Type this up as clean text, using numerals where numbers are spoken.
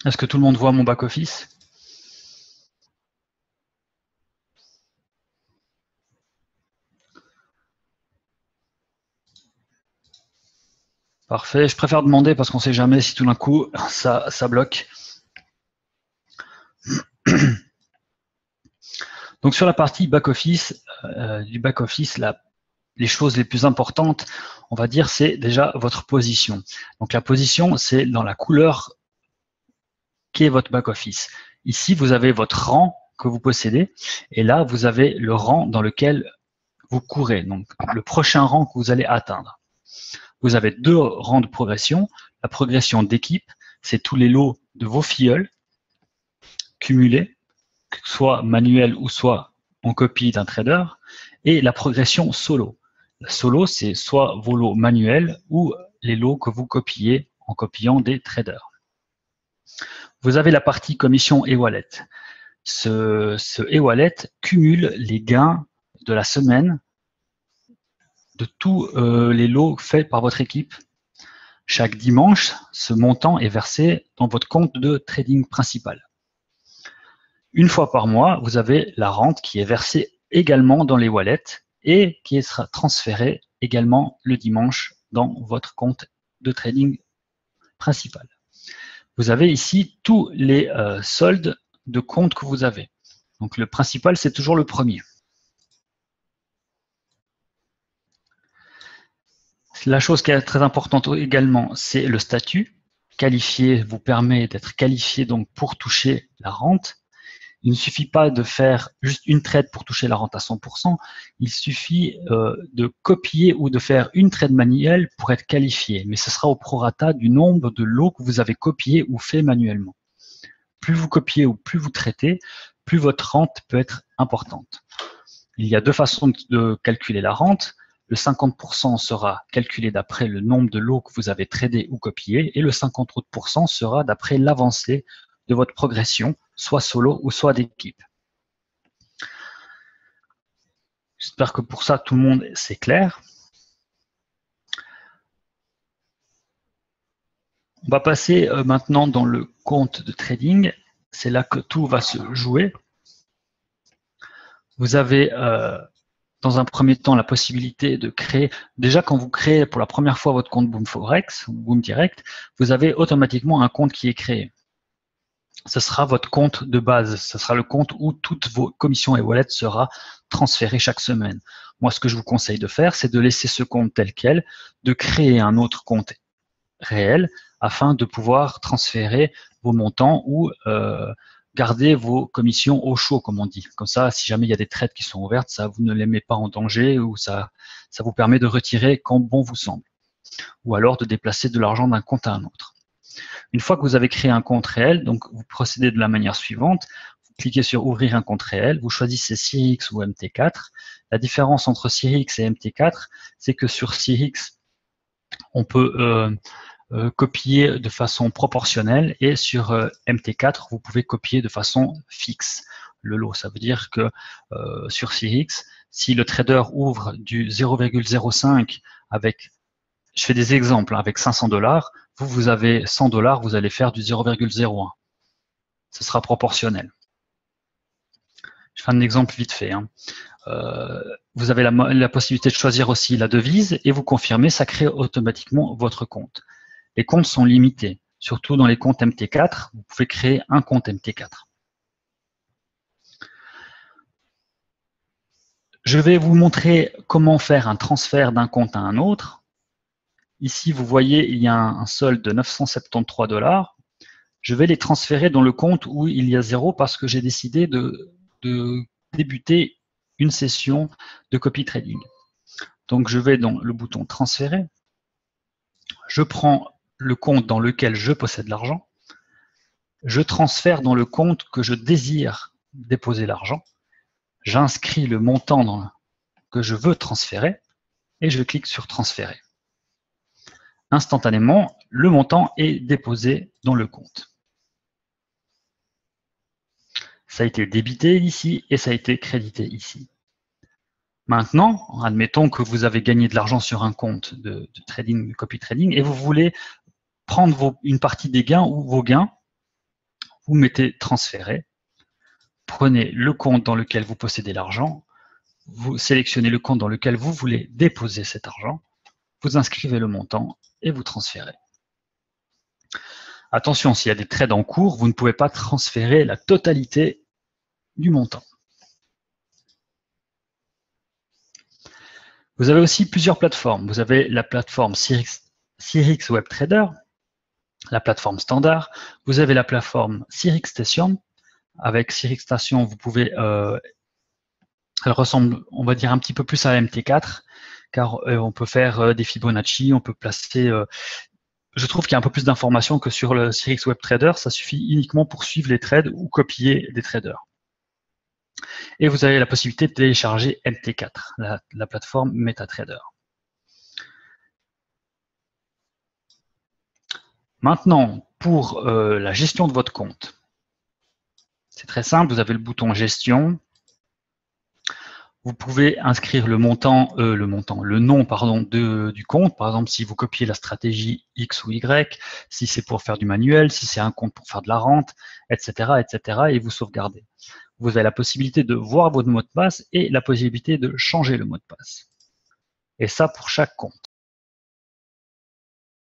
Est-ce que tout le monde voit mon back-office? Parfait. Je préfère demander parce qu'on ne sait jamais si tout d'un coup ça bloque. Donc sur la partie back-office, du back-office, les choses les plus importantes, on va dire, c'est déjà votre position. Donc la position, c'est dans la couleur qui est votre back-office. Ici, vous avez votre rang que vous possédez, et là, vous avez le rang dans lequel vous courez, donc le prochain rang que vous allez atteindre. Vous avez deux rangs de progression. La progression d'équipe, c'est tous les lots de vos filleuls cumulés, soit manuel ou soit en copie d'un trader, et la progression solo. La solo, c'est soit vos lots manuels ou les lots que vous copiez en copiant des traders. Vous avez la partie commission et wallet. Ce e-wallet cumule les gains de la semaine de tous les lots faits par votre équipe. Chaque dimanche, ce montant est versé dans votre compte de trading principal. Une fois par mois, vous avez la rente qui est versée également dans les wallets et qui sera transférée également le dimanche dans votre compte de trading principal. Vous avez ici tous les soldes de compte que vous avez. Donc le principal, c'est toujours le premier. La chose qui est très importante également, c'est le statut. Qualifié vous permet d'être qualifié donc pour toucher la rente. Il ne suffit pas de faire juste une trade pour toucher la rente à 100%. Il suffit de copier ou de faire une trade manuelle pour être qualifié. Mais ce sera au prorata du nombre de lots que vous avez copiés ou fait manuellement. Plus vous copiez ou plus vous traitez, plus votre rente peut être importante. Il y a deux façons de calculer la rente. Le 50% sera calculé d'après le nombre de lots que vous avez tradés ou copiés et le 50% sera d'après l'avancée de votre progression, soit solo ou soit d'équipe. J'espère que pour ça, tout le monde, c'est clair. On va passer maintenant dans le compte de trading. C'est là que tout va se jouer. Vous avez dans un premier temps la possibilité de créer, déjà quand vous créez pour la première fois votre compte BoomForex ou BoomDirect, vous avez automatiquement un compte qui est créé. Ce sera votre compte de base, ce sera le compte où toutes vos commissions et wallets sera transférées chaque semaine. Moi, ce que je vous conseille de faire, c'est de laisser ce compte tel quel, de créer un autre compte réel afin de pouvoir transférer vos montants ou garder vos commissions au chaud, comme on dit. Comme ça, si jamais il y a des trades qui sont ouvertes, ça vous ne les met pas en danger ou ça vous permet de retirer quand bon vous semble. Ou alors de déplacer de l'argent d'un compte à un autre. Une fois que vous avez créé un compte réel, donc vous procédez de la manière suivante. Vous cliquez sur ouvrir un compte réel, vous choisissez CRX ou MT4. La différence entre CRX et MT4, c'est que sur CRX, on peut copier de façon proportionnelle et sur MT4, vous pouvez copier de façon fixe le lot. Ça veut dire que sur CRX, si le trader ouvre du 0,05 avec, je fais des exemples, avec 500 $, vous avez 100 $, vous allez faire du 0,01. Ce sera proportionnel. Je fais un exemple vite fait. Vous avez la possibilité de choisir aussi la devise et vous confirmez, ça crée automatiquement votre compte. Les comptes sont limités, surtout dans les comptes MT4, vous pouvez créer un compte MT4. Je vais vous montrer comment faire un transfert d'un compte à un autre. Ici, vous voyez, il y a un solde de 973 $. Je vais les transférer dans le compte où il y a 0 parce que j'ai décidé de débuter une session de copy trading. Donc, je vais dans le bouton transférer. Je prends le compte dans lequel je possède l'argent. Je transfère dans le compte que je désire déposer l'argent. J'inscris le montant que je veux transférer et je clique sur transférer. Instantanément, le montant est déposé dans le compte. Ça a été débité ici et ça a été crédité ici. Maintenant, admettons que vous avez gagné de l'argent sur un compte de trading, de copy trading, et vous voulez prendre une partie des gains ou vos gains vous mettez transférer, prenez le compte dans lequel vous possédez l'argent, vous sélectionnez le compte dans lequel vous voulez déposer cet argent, vous inscrivez le montant et vous transférez. Attention, s'il y a des trades en cours, vous ne pouvez pas transférer la totalité du montant. Vous avez aussi plusieurs plateformes. Vous avez la plateforme Sirix Web Trader, la plateforme standard. Vous avez la plateforme Sirix Station. Avec Sirix Station, vous pouvez, elle ressemble, on va dire, un petit peu plus à MT4, car on peut faire des Fibonacci, on peut placer. Je trouve qu'il y a un peu plus d'informations que sur le Sirix Web Trader. Ça suffit uniquement pour suivre les trades ou copier des traders. Et vous avez la possibilité de télécharger MT4, la plateforme MetaTrader. Maintenant, pour la gestion de votre compte, c'est très simple, vous avez le bouton Gestion. Vous pouvez inscrire le nom du compte. Par exemple, si vous copiez la stratégie X ou Y, si c'est pour faire du manuel, si c'est un compte pour faire de la rente, etc., etc., et vous sauvegardez. Vous avez la possibilité de voir votre mot de passe et la possibilité de changer le mot de passe. Et ça pour chaque compte.